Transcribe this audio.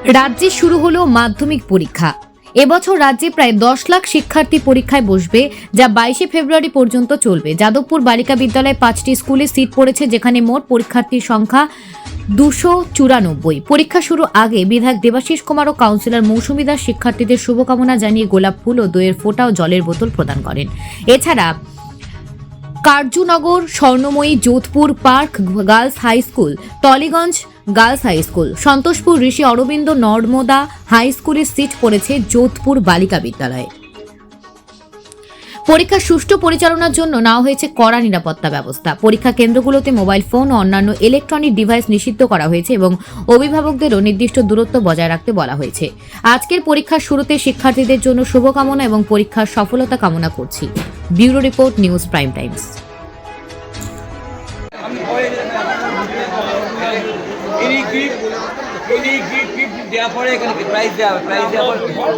রাজ্যে শুরু হলো মাধ্যমিক পরীক্ষা। এবছর রাজ্যে প্রায় 10 লাখ শিক্ষার্থী পরীক্ষায় বসবে, যা 22 ফেব্রুয়ারি পর্যন্ত চলবে। যাদবপুর বালিকা বিদ্যালয়ে 5টি স্কুলে সিট পড়েছে, যেখানে মোট পরীক্ষার্থীর সংখ্যা 294। পরীক্ষা শুরু আগে বিধায়ক দেবাশিস কুমার ও কাউন্সিলর মৌসুমী দাস শিক্ষার্থীদের শুভকামনা জানিয়ে গোলাপ ফুল ও দইয়ের ফোঁটা ও জলের বোতল প্রদান করেন। এছাড়া Karjunagar, Swarnamoyee, Jodhpur park girls high school, Tollygunge girls high school, Santoshpur Rishi Aurobindo Narmada high স্কুলের সিট পড়েছে যোধপুর বালিকা বিদ্যালয়ে। পরীক্ষার সুষ্ঠু পরিচালনার জন্য নেওয়া হয়েছে কড়া নিরাপত্তা ব্যবস্থা। পরীক্ষা কেন্দ্রগুলোতে মোবাইল ফোন ও অন্যান্য ইলেকট্রনিক ডিভাইস নিষিদ্ধ করা হয়েছে এবং অভিভাবকদেরও নির্দিষ্ট দূরত্ব বজায় রাখতে বলা হয়েছে। আজকের পরীক্ষার শুরুতে শিক্ষার্থীদের জন্য শুভকামনা এবং পরীক্ষার সফলতা কামনা করছি। Bureau report, news prime Times. দেওয়ার পরে এখানে প্রাইজ দেওয়া হবে, প্রাইজ দেওয়ার পরে